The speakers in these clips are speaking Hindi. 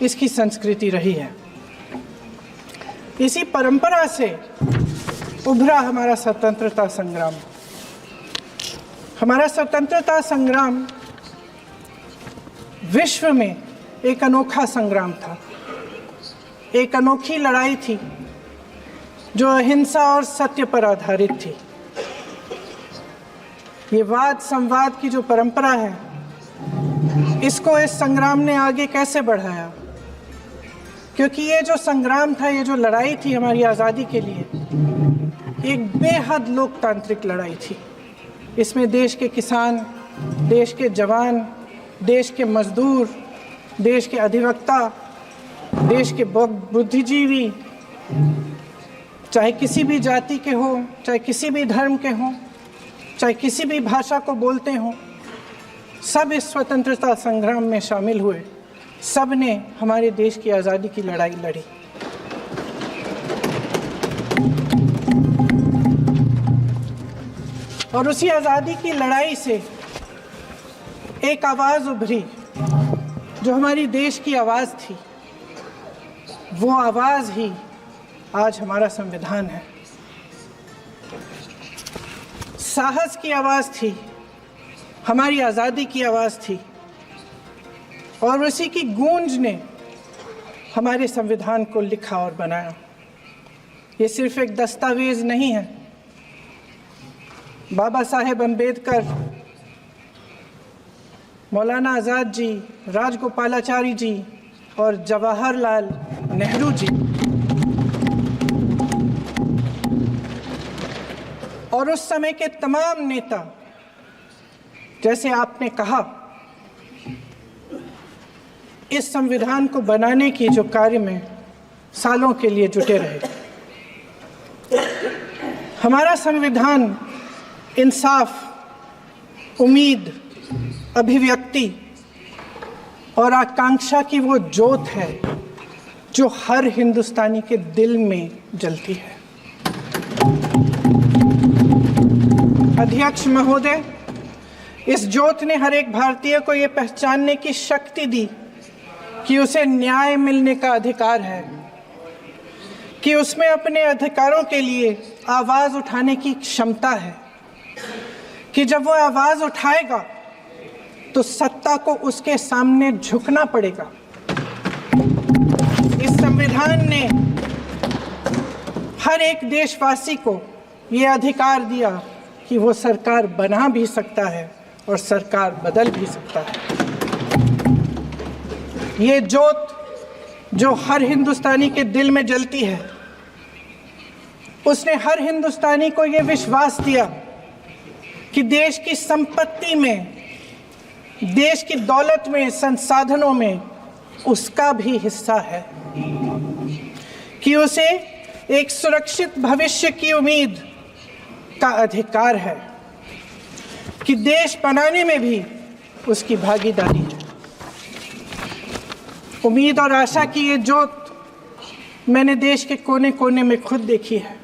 इसकी संस्कृति रही है। इसी परंपरा से उभरा हमारा स्वतंत्रता संग्राम। हमारा स्वतंत्रता संग्राम विश्व में एक अनोखा संग्राम था, एक अनोखी लड़ाई थी जो अहिंसा और सत्य पर आधारित थी। ये वाद संवाद की जो परंपरा है, इसको इस संग्राम ने आगे कैसे बढ़ाया? क्योंकि ये जो संग्राम था, ये जो लड़ाई थी हमारी आज़ादी के लिए, एक बेहद लोकतांत्रिक लड़ाई थी। इसमें देश के किसान, देश के जवान, देश के मजदूर, देश के अधिवक्ता, देश के बुद्धिजीवी, चाहे किसी भी जाति के हो, चाहे किसी भी धर्म के हों, चाहे किसी भी भाषा को बोलते हों, सब इस स्वतंत्रता संग्राम में शामिल हुए। सब ने हमारे देश की आज़ादी की लड़ाई लड़ी। और उसी आज़ादी की लड़ाई से एक आवाज़ उभरी जो हमारी देश की आवाज़ थी। वो आवाज़ ही आज हमारा संविधान है। साहस की आवाज़ थी, हमारी आज़ादी की आवाज़ थी, और उसी की गूंज ने हमारे संविधान को लिखा और बनाया। ये सिर्फ एक दस्तावेज नहीं है। बाबा साहेब अम्बेडकर, मौलाना आज़ाद जी, राजगोपालाचारी जी और जवाहरलाल नेहरू जी और उस समय के तमाम नेता, जैसे आपने कहा, इस संविधान को बनाने की जो कार्य में सालों के लिए जुटे रहे। हमारा संविधान इंसाफ, उम्मीद, अभिव्यक्ति और आकांक्षा की वो ज्योत है जो हर हिंदुस्तानी के दिल में जलती है। अध्यक्ष महोदय, इस ज्योत ने हर एक भारतीय को ये पहचानने की शक्ति दी कि उसे न्याय मिलने का अधिकार है, कि उसमें अपने अधिकारों के लिए आवाज़ उठाने की क्षमता है, कि जब वो आवाज़ उठाएगा तो सत्ता को उसके सामने झुकना पड़ेगा। इस संविधान ने हर एक देशवासी को ये अधिकार दिया कि वो सरकार बना भी सकता है और सरकार बदल भी सकता है। ये ज्योत जो हर हिंदुस्तानी के दिल में जलती है, उसने हर हिंदुस्तानी को ये विश्वास दिया कि देश की संपत्ति में, देश की दौलत में, संसाधनों में उसका भी हिस्सा है, कि उसे एक सुरक्षित भविष्य की उम्मीद का अधिकार है, कि देश बनाने में भी उसकी भागीदारी है। उम्मीद और आशा की ये ज्योत मैंने देश के कोने कोने में खुद देखी है।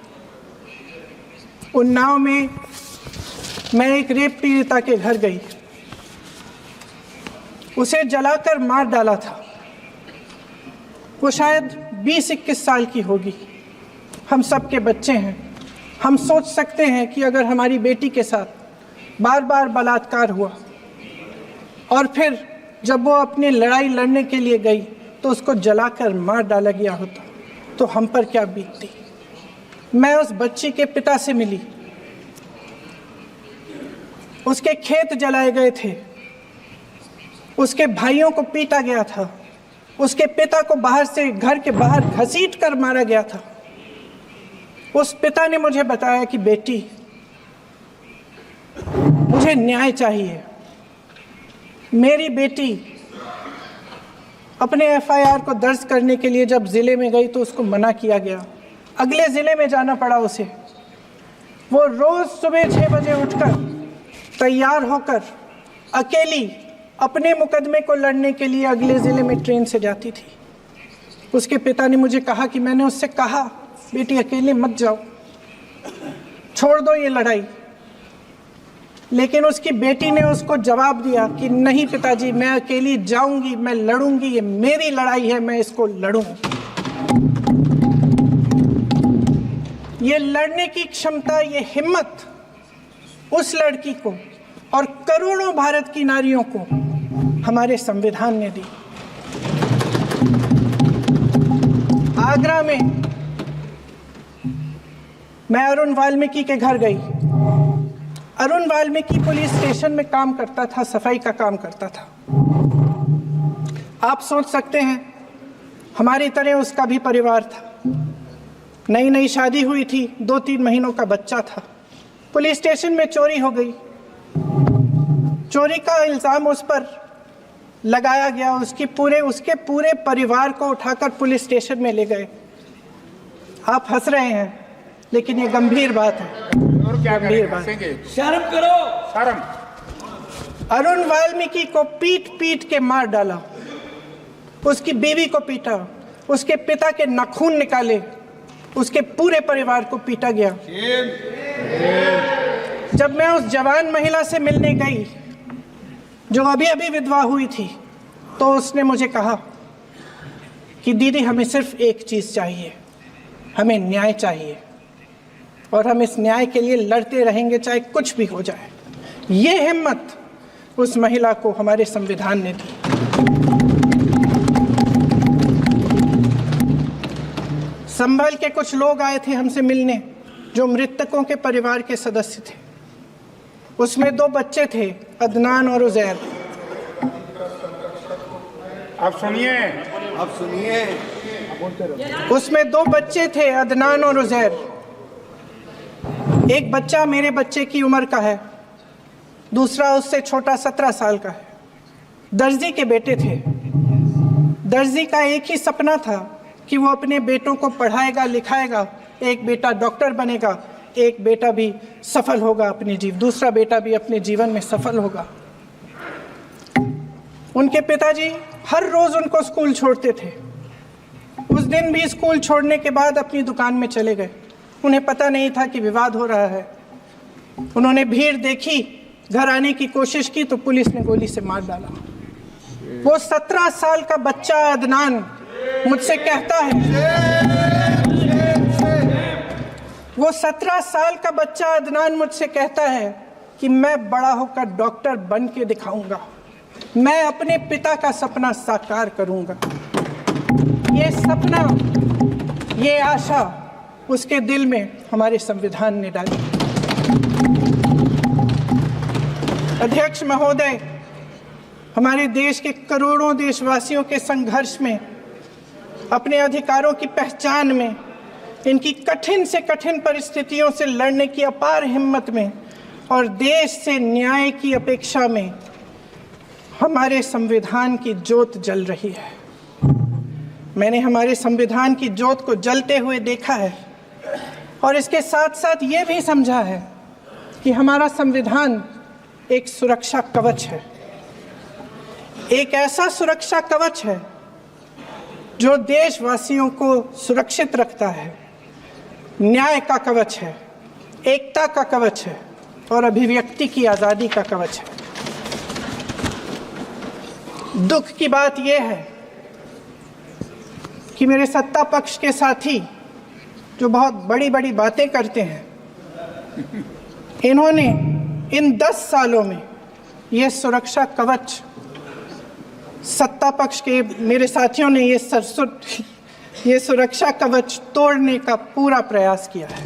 उन्नाव में मैं एक रेप पीड़िता के घर गई, उसे जलाकर मार डाला था। वो शायद 20-21 साल की होगी। हम सबके बच्चे हैं। हम सोच सकते हैं कि अगर हमारी बेटी के साथ बार बार बलात्कार हुआ और फिर जब वो अपनी लड़ाई लड़ने के लिए गई तो उसको जलाकर मार डाला गया होता तो हम पर क्या बीतती। मैं उस बच्ची के पिता से मिली। उसके खेत जलाए गए थे, उसके भाइयों को पीटा गया था, उसके पिता को बाहर से, घर के बाहर घसीट कर मारा गया था। उस पिता ने मुझे बताया कि बेटी, मुझे न्याय चाहिए। मेरी बेटी अपने एफआईआर को दर्ज करने के लिए जब ज़िले में गई तो उसको मना किया गया, अगले ज़िले में जाना पड़ा उसे। वो रोज़ सुबह 6 बजे उठकर तैयार होकर अकेली अपने मुकदमे को लड़ने के लिए अगले ज़िले में ट्रेन से जाती थी। उसके पिता ने मुझे कहा कि मैंने उससे कहा, बेटी अकेले मत जाओ, छोड़ दो ये लड़ाई। लेकिन उसकी बेटी ने उसको जवाब दिया कि नहीं पिताजी, मैं अकेली जाऊंगी, मैं लड़ूंगी, ये मेरी लड़ाई है, मैं इसको लड़ूंगी। ये लड़ने की क्षमता, ये हिम्मत उस लड़की को और करोड़ों भारत की नारियों को हमारे संविधान ने दी। आगरा में मैं अरुण वाल्मीकि के घर गई। अरुण वाल्मीकि पुलिस स्टेशन में काम करता था, सफाई का काम करता था। आप सोच सकते हैं हमारी तरह उसका भी परिवार था। नई नई शादी हुई थी, 2-3 महीनों का बच्चा था। पुलिस स्टेशन में चोरी हो गई। चोरी का इल्ज़ाम उस पर लगाया गया। उसके पूरे परिवार को उठाकर पुलिस स्टेशन में ले गए। आप हंस रहे हैं, लेकिन ये गंभीर बात है। और क्या गंभीर बात। शर्म करो, शर्म। अरुण वाल्मीकि को पीट पीट के मार डाला, उसकी बीवी को पीटा, उसके पिता के नाखून निकाले, उसके पूरे परिवार को पीटा गया। जब मैं उस जवान महिला से मिलने गई जो अभी अभी विधवा हुई थी, तो उसने मुझे कहा कि दीदी, हमें सिर्फ एक चीज़ चाहिए, हमें न्याय चाहिए और हम इस न्याय के लिए लड़ते रहेंगे, चाहे कुछ भी हो जाए। ये हिम्मत उस महिला को हमारे संविधान ने दी। संभल के कुछ लोग आए थे हमसे मिलने, जो मृतकों के परिवार के सदस्य थे। उसमें 2 बच्चे थे, अदनान और उजैर। आप सुनिए। उसमें 2 बच्चे थे, अदनान और उजैर। एक बच्चा मेरे बच्चे की उम्र का है, दूसरा उससे छोटा 17 साल का है। दर्जी के बेटे थे। दर्जी का एक ही सपना था कि वो अपने बेटों को पढ़ाएगा, लिखाएगा। एक बेटा डॉक्टर बनेगा, एक बेटा भी सफल होगा दूसरा बेटा भी अपने जीवन में सफल होगा। उनके पिताजी हर रोज उनको स्कूल छोड़ते थे। उस दिन भी स्कूल छोड़ने के बाद अपनी दुकान में चले गए। उन्हें पता नहीं था कि विवाद हो रहा है। उन्होंने भीड़ देखी, घर आने की कोशिश की तो पुलिस ने गोली से मार डाला। वो 17 साल का बच्चा अदनान मुझसे कहता है, वो 17 साल का बच्चा अदनान मुझसे कहता है कि मैं बड़ा होकर डॉक्टर बन के दिखाऊंगा, मैं अपने पिता का सपना साकार करूंगा। ये सपना, ये आशा उसके दिल में हमारे संविधान ने डाली। अध्यक्ष महोदय, हमारे देश के करोड़ों देशवासियों के संघर्ष में, अपने अधिकारों की पहचान में, इनकी कठिन से कठिन परिस्थितियों से लड़ने की अपार हिम्मत में और देश से न्याय की अपेक्षा में हमारे संविधान की ज्योत जल रही है। मैंने हमारे संविधान की ज्योत को जलते हुए देखा है और इसके साथ साथ ये भी समझा है कि हमारा संविधान एक सुरक्षा कवच है। एक ऐसा सुरक्षा कवच है जो देशवासियों को सुरक्षित रखता है, न्याय का कवच है, एकता का कवच है और अभिव्यक्ति की आज़ादी का कवच है। दुख की बात यह है कि मेरे सत्ता पक्ष के साथी जो बहुत बड़ी बड़ी बातें करते हैं, इन्होंने इन 10 सालों में यह सुरक्षा कवच, सत्ता पक्ष के मेरे साथियों ने ये सुरक्षा कवच तोड़ने का पूरा प्रयास किया है।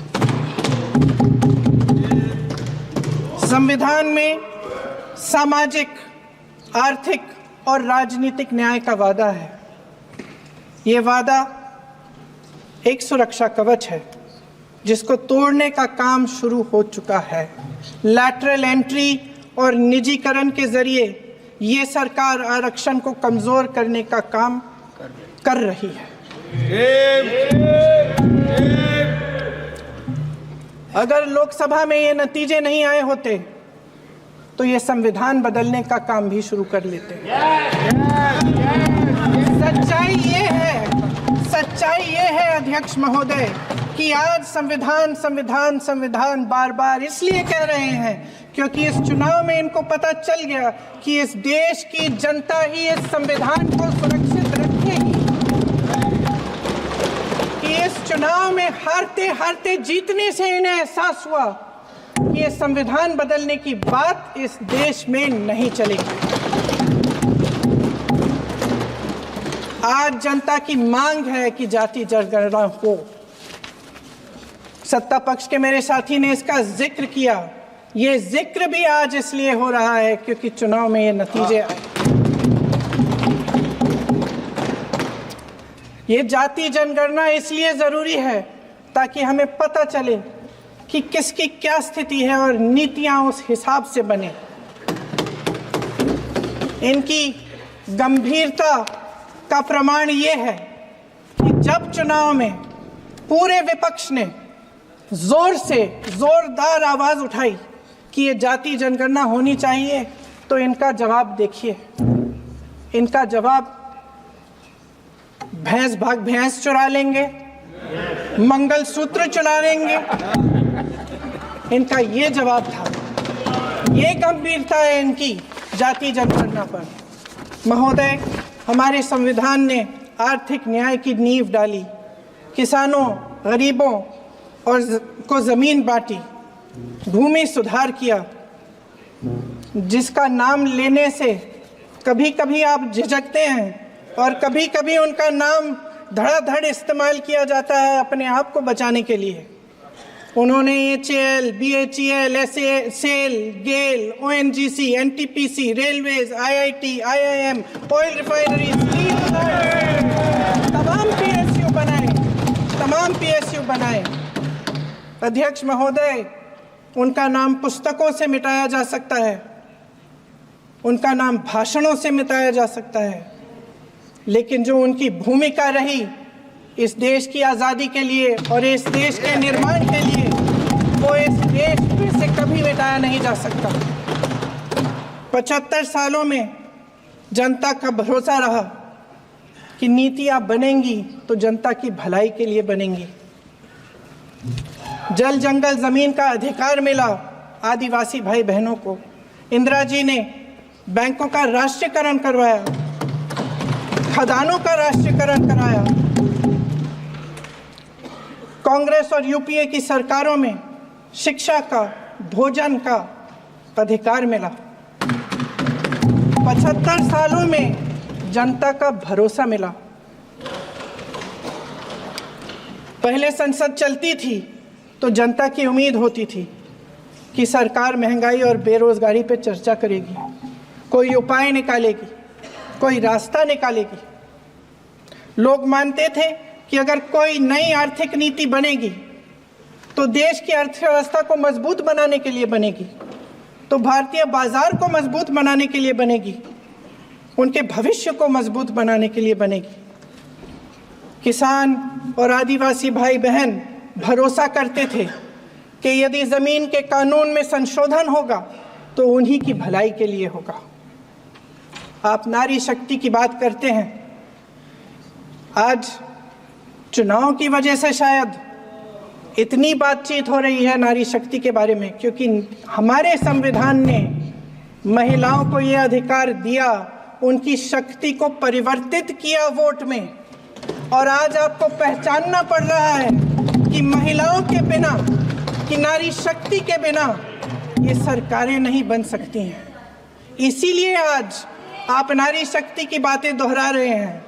संविधान में सामाजिक, आर्थिक और राजनीतिक न्याय का वादा है। ये वादा एक सुरक्षा कवच है जिसको तोड़ने का काम शुरू हो चुका है। लैटरल एंट्री और निजीकरण के जरिए ये सरकार आरक्षण को कमजोर करने का काम कर रही है। अगर लोकसभा में ये नतीजे नहीं आए होते तो ये संविधान बदलने का काम भी शुरू कर लेते। सच्चाई ये है अध्यक्ष महोदय कि आज संविधान बार बार इसलिए कह रहे हैं क्योंकि इस चुनाव में इनको पता चल गया कि इस देश की जनता ही इस संविधान को सुरक्षित रखेगी, कि इस चुनाव में हारते हारते जीतने से इन्हें एहसास हुआ कि ये संविधान बदलने की बात इस देश में नहीं चलेगी। आज जनता की मांग है कि जाति जनगणना हो। सत्ता पक्ष के मेरे साथी ने इसका जिक्र किया। ये जिक्र भी आज इसलिए हो रहा है क्योंकि चुनाव में ये नतीजे आए। ये जाति जनगणना इसलिए जरूरी है ताकि हमें पता चले कि किसकी क्या स्थिति है और नीतियां उस हिसाब से बने। इनकी गंभीरता का प्रमाण ये है कि जब चुनाव में पूरे विपक्ष ने जोरदार आवाज उठाई कि ये जाति जनगणना होनी चाहिए, तो इनका जवाब देखिए। इनका जवाब भैंस भाग भैंस चुरा लेंगे, मंगलसूत्र चुरा लेंगे, इनका ये जवाब था। ये गंभीरता है इनकी जाति जनगणना पर। महोदय, हमारे संविधान ने आर्थिक न्याय की नींव डाली, किसानों, गरीबों और को जमीन बांटी, भूमि सुधार किया, जिसका नाम लेने से कभी कभी आप झिझकते हैं और कभी कभी उनका नाम धड़ाधड़ इस्तेमाल किया जाता है अपने आप को बचाने के लिए। उन्होंने HAL, BHEL, SAIL, GAIL, ONGC, NTPC, railways, IIT, IIM, oil refinery, तमाम PSU बनाए। अध्यक्ष महोदय, उनका नाम पुस्तकों से मिटाया जा सकता है, उनका नाम भाषणों से मिटाया जा सकता है, लेकिन जो उनकी भूमिका रही इस देश की आज़ादी के लिए और इस देश के निर्माण के लिए, वो इस देश में से कभी मिटाया नहीं जा सकता। 75 सालों में जनता का भरोसा रहा कि नीतियाँ बनेंगी तो जनता की भलाई के लिए बनेंगी। जल जंगल जमीन का अधिकार मिला आदिवासी भाई बहनों को। इंदिरा जी ने बैंकों का राष्ट्रीयकरण करवाया, खदानों का राष्ट्रीयकरण कराया। कांग्रेस और यूपीए की सरकारों में शिक्षा का, भोजन का अधिकार मिला। 75 सालों में जनता का भरोसा मिला। पहले संसद चलती थी तो जनता की उम्मीद होती थी कि सरकार महंगाई और बेरोजगारी पर चर्चा करेगी, कोई उपाय निकालेगी, कोई रास्ता निकालेगी। लोग मानते थे कि अगर कोई नई आर्थिक नीति बनेगी तो देश की अर्थव्यवस्था को मजबूत बनाने के लिए बनेगी, तो भारतीय बाजार को मजबूत बनाने के लिए बनेगी, उनके भविष्य को मजबूत बनाने के लिए बनेगी। किसान और आदिवासी भाई बहन भरोसा करते थे कि यदि जमीन के कानून में संशोधन होगा तो उन्हीं की भलाई के लिए होगा। आप नारी शक्ति की बात करते हैं। आज चुनाव की वजह से शायद इतनी बातचीत हो रही है नारी शक्ति के बारे में, क्योंकि हमारे संविधान ने महिलाओं को यह अधिकार दिया, उनकी शक्ति को परिवर्तित किया वोट में। और आज आपको पहचानना पड़ रहा है कि महिलाओं के बिना, कि नारी शक्ति के बिना ये सरकारें नहीं बन सकती हैं। इसीलिए आज आप नारी शक्ति की बातें दोहरा रहे हैं।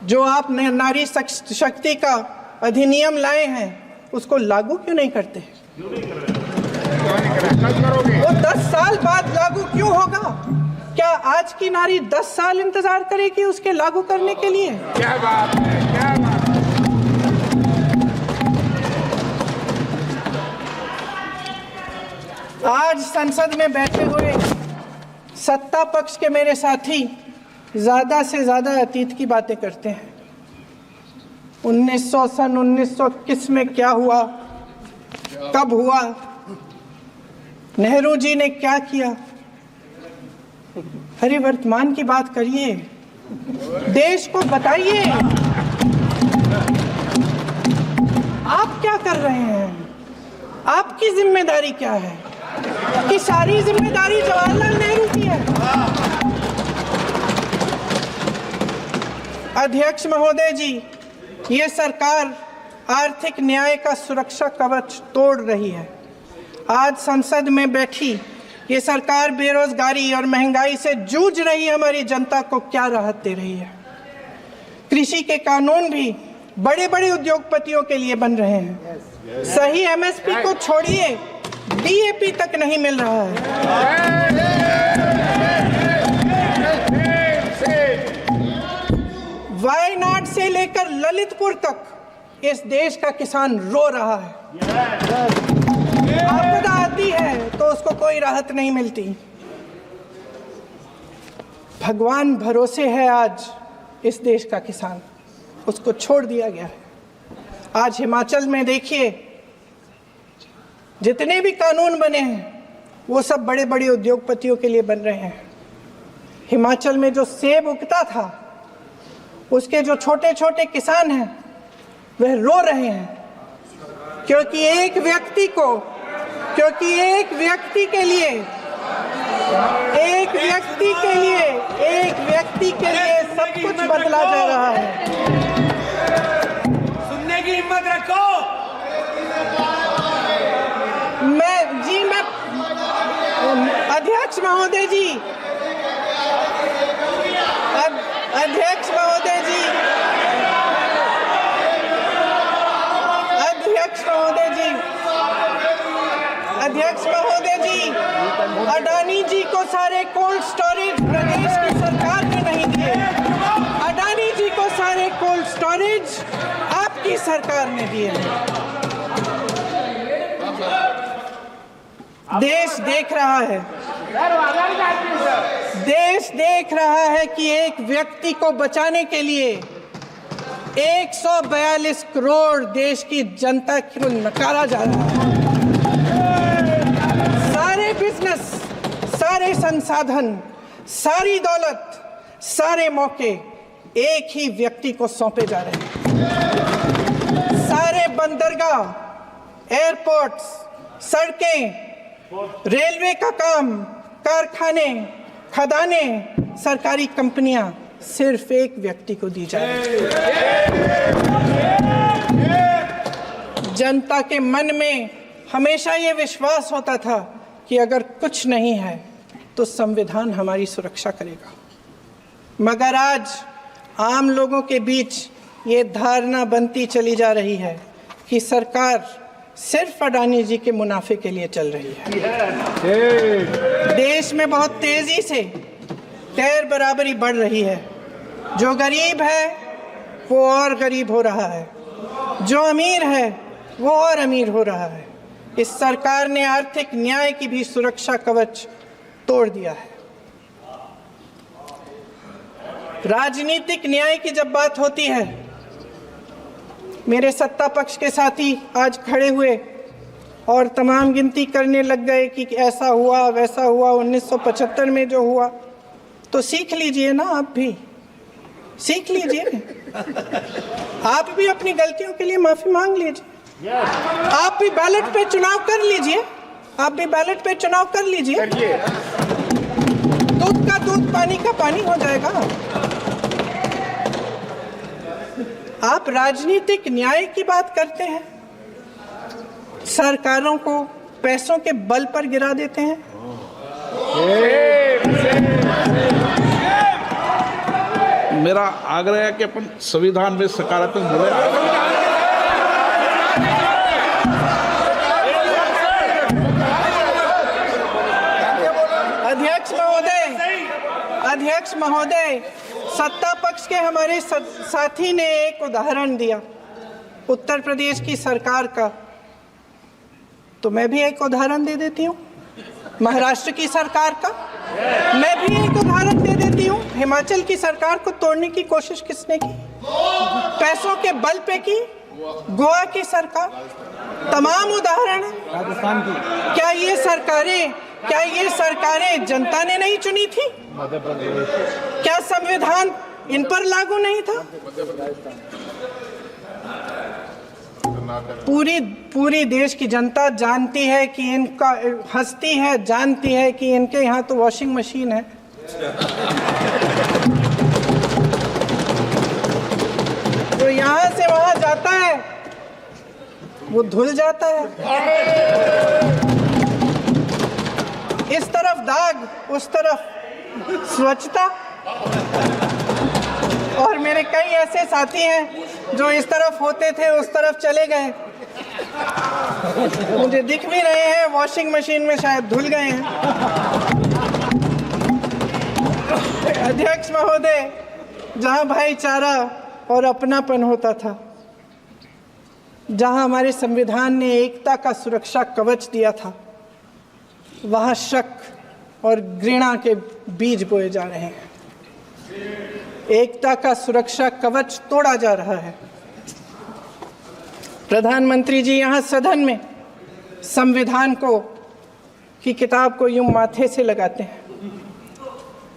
जो आप नारी शक्ति का अधिनियम लाए हैं उसको लागू क्यों नहीं करते? वो 10 साल बाद लागू क्यों होगा? क्या आज की नारी 10 साल इंतजार करेगी उसके लागू करने के लिए? क्या बात है, क्या बात है। आज संसद में बैठे हुए सत्ता पक्ष के मेरे साथी ज्यादा से ज्यादा अतीत की बातें करते हैं। 1921 में क्या हुआ, कब हुआ, नेहरू जी ने क्या किया। अरे वर्तमान की बात करिए, देश को बताइए आप क्या कर रहे हैं, आपकी जिम्मेदारी क्या है। कि सारी जिम्मेदारी जवाहरलाल नेहरू की है। अध्यक्ष महोदय जी, ये सरकार आर्थिक न्याय का सुरक्षा कवच तोड़ रही है। आज संसद में बैठी ये सरकार बेरोजगारी और महंगाई से जूझ रही हमारी जनता को क्या राहत दे रही है। कृषि के कानून भी बड़े बड़े उद्योगपतियों के लिए बन रहे हैं। सही एमएसपी को छोड़िए, डीएपी तक नहीं मिल रहा है। वायनाड से लेकर ललितपुर तक इस देश का किसान रो रहा है। आपदा आती है तो उसको कोई राहत नहीं मिलती। भगवान भरोसे है आज इस देश का किसान, उसको छोड़ दिया गया है। आज हिमाचल में देखिए, जितने भी कानून बने हैं वो सब बड़े बड़े उद्योगपतियों के लिए बन रहे हैं। हिमाचल में जो सेब उगता था, उसके जो छोटे छोटे किसान हैं वह रो रहे हैं, क्योंकि एक व्यक्ति के लिए सब कुछ बदला जा रहा है। सुनने की हिम्मत रखो। मैं अध्यक्ष महोदय जी, अध्यक्ष महोदय जी, अडानी जी को सारे कोल्ड स्टोरेज प्रदेश की सरकार ने नहीं दिए। अडानी जी को सारे कोल्ड स्टोरेज आपकी सरकार ने दिए। देश देख रहा है कि एक व्यक्ति को बचाने के लिए 142 करोड़ देश की जनता को नकारा जा रहा है। सारे बिजनेस, सारे संसाधन, सारी दौलत, सारे मौके एक ही व्यक्ति को सौंपे जा रहे हैं। सारे बंदरगाह, एयरपोर्ट्स, सड़कें, रेलवे का काम, कारखाने, खदाने, सरकारी कंपनियां सिर्फ एक व्यक्ति को दी जा रही है। जनता के मन में हमेशा ये विश्वास होता था कि अगर कुछ नहीं है तो संविधान हमारी सुरक्षा करेगा, मगर आज आम लोगों के बीच ये धारणा बनती चली जा रही है कि सरकार सिर्फ अडानी जी के मुनाफे के लिए चल रही है। देश में बहुत तेजी से गैर बराबरी बढ़ रही है। जो गरीब है वो और गरीब हो रहा है, जो अमीर है वो और अमीर हो रहा है। इस सरकार ने आर्थिक न्याय की भी सुरक्षा कवच तोड़ दिया है। राजनीतिक न्याय की जब बात होती है, मेरे सत्ता पक्ष के साथी आज खड़े हुए और तमाम गिनती करने लग गए कि ऐसा हुआ वैसा हुआ, 1975 में जो हुआ। तो सीख लीजिए ना, आप भी सीख लीजिए, आप भी अपनी गलतियों के लिए माफी मांग लीजिए। आप भी बैलेट पे चुनाव कर लीजिए, दूध का दूध, पानी का पानी हो जाएगा। आप राजनीतिक न्याय की बात करते हैं, सरकारों को पैसों के बल पर गिरा देते हैं। मेरा आग्रह है कि अपन संविधान में सकारात्मक बोले। अध्यक्ष महोदय, सत्ता पक्ष के हमारे साथी ने एक उदाहरण दिया उत्तर प्रदेश की सरकार का, तो मैं भी एक उदाहरण दे देती हूँ महाराष्ट्र की सरकार का। मैं भी एक उदाहरण दे देती हूँ हिमाचल की सरकार को तोड़ने की कोशिश किसने की, पैसों के बल पे की, गोवा की सरकार। तमाम उदाहरण राजस्थान की। क्या ये सरकारें जनता ने नहीं चुनी थी? क्या संविधान इन पर लागू नहीं था? पूरी देश की जनता जानती है कि इनका हंसती है, जानती है कि इनके यहाँ तो वॉशिंग मशीन है। तो यहाँ से वहाँ जाता है, वो धुल जाता है। इस तरफ दाग, उस तरफ स्वच्छता। और मेरे कई ऐसे साथी हैं जो इस तरफ होते थे उस तरफ चले गए, मुझे दिख भी रहे हैं, वॉशिंग मशीन में शायद धुल गए हैं। अध्यक्ष महोदय, जहां भाईचारा और अपनापन होता था, जहां हमारे संविधान ने एकता का सुरक्षा कवच दिया था, वहां शक और घृणा के बीज बोए जा रहे हैं। एकता का सुरक्षा कवच तोड़ा जा रहा है। प्रधानमंत्री जी यहाँ सदन में संविधान की किताब को यूं माथे से लगाते हैं,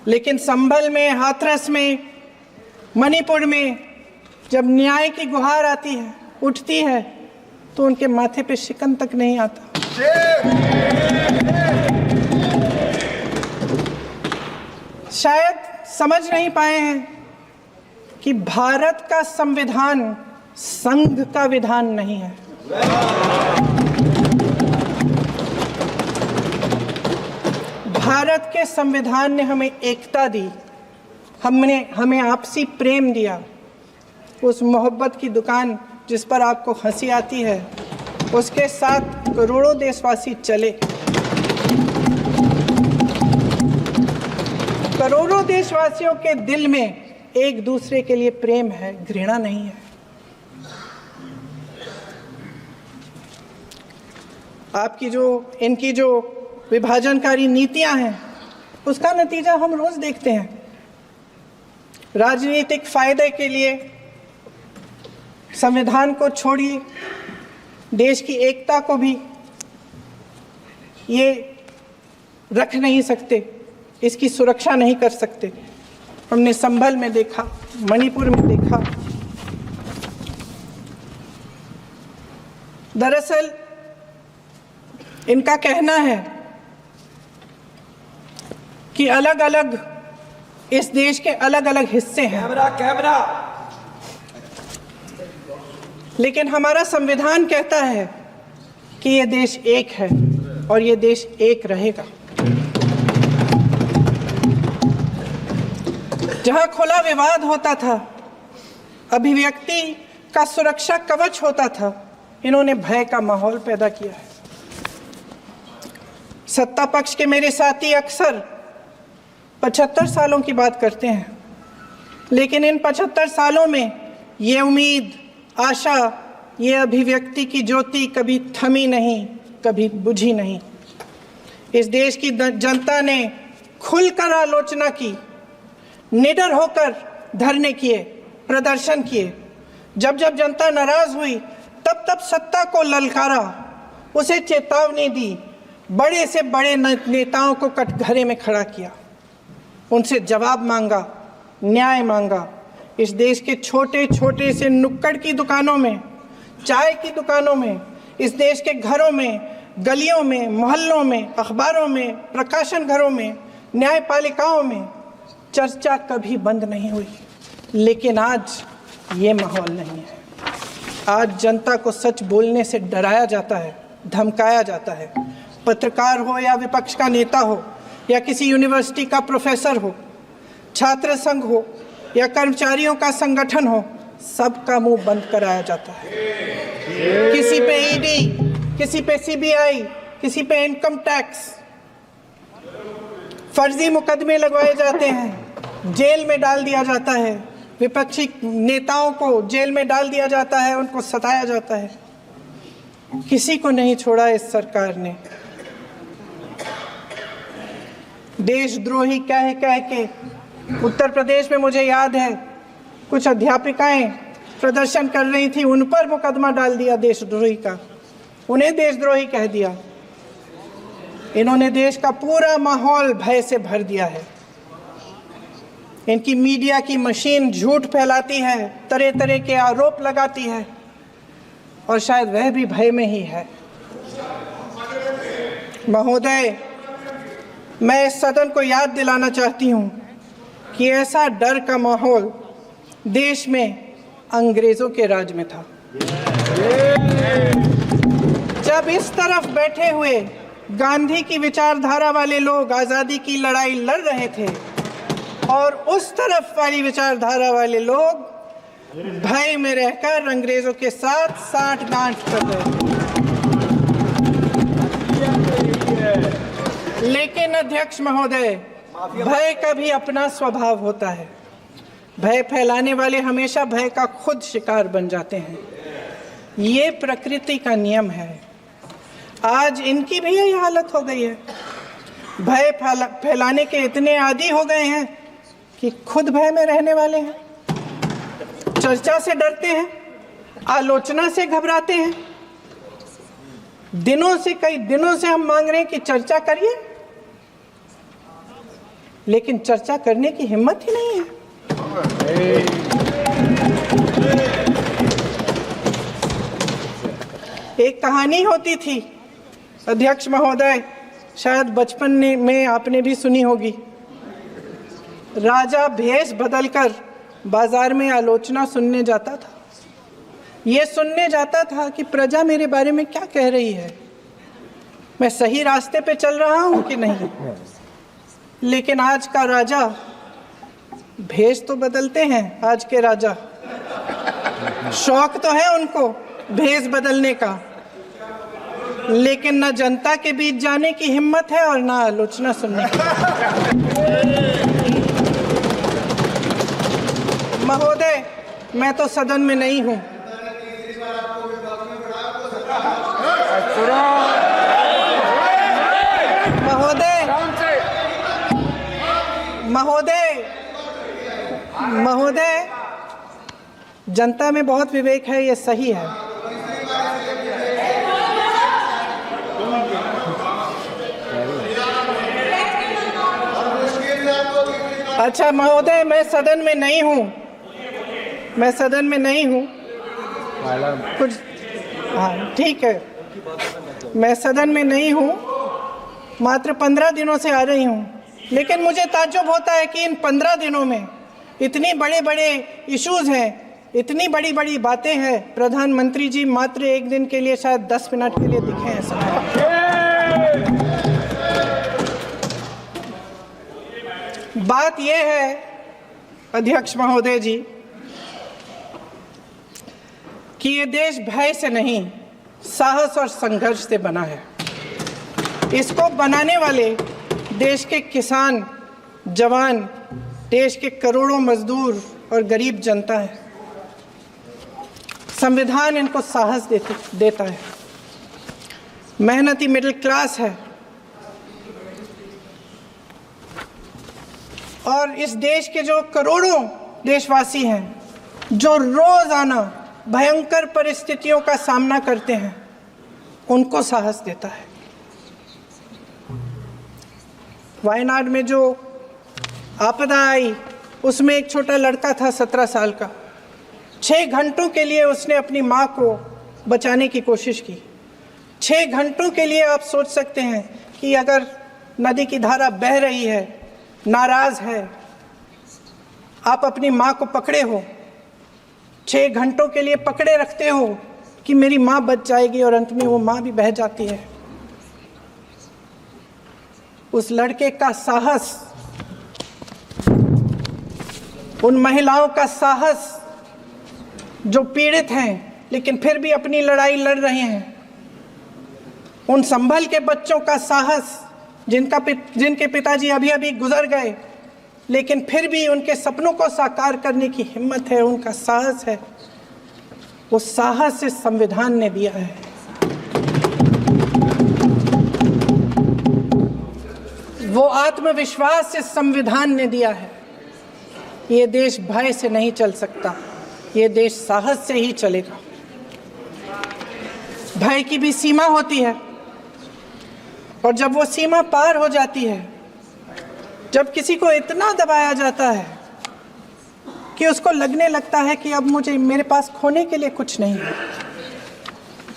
लेकिन संभल में, हाथरस में, मणिपुर में जब न्याय की गुहार आती है, उठती है, तो उनके माथे पे शिकन तक नहीं आता। शायद समझ नहीं पाए हैं कि भारत का संविधान संघ का विधान नहीं है। भारत के संविधान ने हमें एकता दी, हमें आपसी प्रेम दिया। उस मोहब्बत की दुकान जिस पर आपको हंसी आती है, उसके साथ करोड़ों देशवासी चले। करोड़ों देशवासियों के दिल में एक दूसरे के लिए प्रेम है, घृणा नहीं है। इनकी जो विभाजनकारी नीतियां हैं, उसका नतीजा हम रोज देखते हैं। राजनीतिक फायदे के लिए संविधान को छोड़िए, देश की एकता को भी ये रख नहीं सकते, इसकी सुरक्षा नहीं कर सकते। हमने संभल में देखा, मणिपुर में देखा। दरअसल इनका कहना है कि अलग अलग इस देश के अलग अलग हिस्से हैं, लेकिन हमारा संविधान कहता है कि ये देश एक है और ये देश एक रहेगा। जहां खुला विवाद होता था, अभिव्यक्ति का सुरक्षा कवच होता था, इन्होंने भय का माहौल पैदा किया है। सत्ता पक्ष के मेरे साथी अक्सर 75 सालों की बात करते हैं, लेकिन इन 75 सालों में ये उम्मीद, आशा, ये अभिव्यक्ति की ज्योति कभी थमी नहीं, कभी बुझी नहीं। इस देश की जनता ने खुलकर आलोचना की, निडर होकर धरने किए, प्रदर्शन किए। जब जब जनता नाराज हुई, तब तब सत्ता को ललकारा, उसे चेतावनी दी, बड़े से बड़े नेताओं को कटघरे में खड़ा किया, उनसे जवाब मांगा, न्याय मांगा। इस देश के छोटे छोटे से नुक्कड़ की दुकानों में, चाय की दुकानों में, इस देश के घरों में, गलियों में, मोहल्लों में, अखबारों में, प्रकाशन घरों में, न्यायपालिकाओं में चर्चा कभी बंद नहीं हुई। लेकिन आज ये माहौल नहीं है। आज जनता को सच बोलने से डराया जाता है, धमकाया जाता है। पत्रकार हो या विपक्ष का नेता हो या किसी यूनिवर्सिटी का प्रोफेसर हो, छात्र संघ हो या कर्मचारियों का संगठन हो, सबका मुंह बंद कराया जाता है। किसी पे ईडी, किसी पे सीबीआई, किसी पे इनकम टैक्स, फर्जी मुकदमे लगवाए जाते हैं, जेल में डाल दिया जाता है। विपक्षी नेताओं को जेल में डाल दिया जाता है, उनको सताया जाता है। किसी को नहीं छोड़ा इस सरकार ने। देशद्रोही कह के उत्तर प्रदेश में मुझे याद है कुछ अध्यापिकाएं प्रदर्शन कर रही थी, उन पर मुकदमा डाल दिया देशद्रोही का, उन्हें देशद्रोही कह दिया। इन्होंने देश का पूरा माहौल भय से भर दिया है। इनकी मीडिया की मशीन झूठ फैलाती है, तरह तरह के आरोप लगाती है। और शायद वह भी भय में ही है। महोदय, मैं इस सदन को याद दिलाना चाहती हूँ कि ऐसा डर का माहौल देश में अंग्रेजों के राज में था। जब इस तरफ बैठे हुए गांधी की विचारधारा वाले लोग आज़ादी की लड़ाई लड़ रहे थे और उस तरफ वाली विचारधारा वाले लोग भय में रहकर अंग्रेजों के साथ साठ-गांठ कर रहे थे। लेकिन अध्यक्ष महोदय, भय का भी अपना स्वभाव होता है। भय फैलाने वाले हमेशा भय का खुद शिकार बन जाते हैं। ये प्रकृति का नियम है। आज इनकी भी यही हालत हो गई है। भय फैलाने के इतने आदी हो गए हैं कि खुद भय में रहने वाले हैं। चर्चा से डरते हैं, आलोचना से घबराते हैं। कई दिनों से हम मांग रहे हैं कि चर्चा करिए, लेकिन चर्चा करने की हिम्मत ही नहीं है। एक कहानी होती थी अध्यक्ष महोदय, शायद बचपन में आपने भी सुनी होगी। राजा भेष बदलकर बाजार में आलोचना सुनने जाता था। ये सुनने जाता था कि प्रजा मेरे बारे में क्या कह रही है, मैं सही रास्ते पे चल रहा हूं कि नहीं। लेकिन आज का राजा, भेष तो बदलते हैं आज के राजा, शौक तो है उनको भेष बदलने का, लेकिन न जनता के बीच जाने की हिम्मत है और ना आलोचना सुनने की। महोदय, मैं तो सदन में नहीं हूं। महोदय, जनता में बहुत विवेक है, ये सही है। अच्छा महोदय, मैं सदन में नहीं हूँ। कुछ हाँ ठीक है, मैं सदन में नहीं हूँ, मात्र 15 दिनों से आ रही हूँ। लेकिन मुझे ताज्जुब होता है कि इन 15 दिनों में इतनी बड़े इश्यूज हैं, इतनी बड़ी बातें हैं, प्रधानमंत्री जी मात्र एक दिन के लिए शायद 10 मिनट के लिए दिखे हैं सदन। बात यह है अध्यक्ष महोदय जी कि ये देश भय से नहीं, साहस और संघर्ष से बना है। इसको बनाने वाले देश के किसान, जवान, देश के करोड़ों मजदूर और गरीब जनता है। संविधान इनको साहस देता है। मेहनती मिडिल क्लास है और इस देश के जो करोड़ों देशवासी हैं, जो रोजाना भयंकर परिस्थितियों का सामना करते हैं, उनको साहस देता है। वायनाड में जो आपदा आई, उसमें एक छोटा लड़का था 17 साल का। 6 घंटों के लिए उसने अपनी माँ को बचाने की कोशिश की। 6 घंटों के लिए आप सोच सकते हैं कि अगर नदी की धारा बह रही है, नाराज है, आप अपनी माँ को पकड़े हो, 6 घंटों के लिए पकड़े रखते हो कि मेरी माँ बच जाएगी और अंत में वो माँ भी बह जाती है। उस लड़के का साहस, उन महिलाओं का साहस जो पीड़ित हैं लेकिन फिर भी अपनी लड़ाई लड़ रहे हैं, उन संभल के बच्चों का साहस जिनके पिताजी अभी गुजर गए लेकिन फिर भी उनके सपनों को साकार करने की हिम्मत है, उनका साहस है। वो साहस से संविधान ने दिया है। वो आत्मविश्वास से संविधान ने दिया है। ये देश भय से नहीं चल सकता, ये देश साहस से ही चलेगा। भय की भी सीमा होती है और जब वो सीमा पार हो जाती है, जब किसी को इतना दबाया जाता है कि उसको लगने लगता है कि अब मेरे पास खोने के लिए कुछ नहीं है,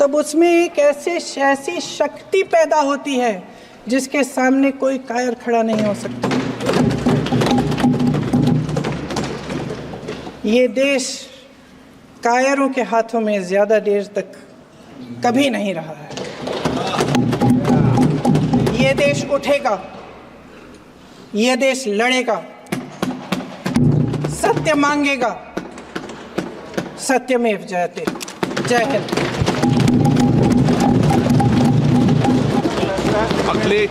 तब उसमें एक ऐसी शक्ति पैदा होती है जिसके सामने कोई कायर खड़ा नहीं हो सकता। ये देश कायरों के हाथों में ज्यादा देर तक कभी नहीं रहा है। ये देश उठेगा, ये देश लड़ेगा, सत्य मांगेगा, सत्यमेव जयते। जय हिंद। अखिलेश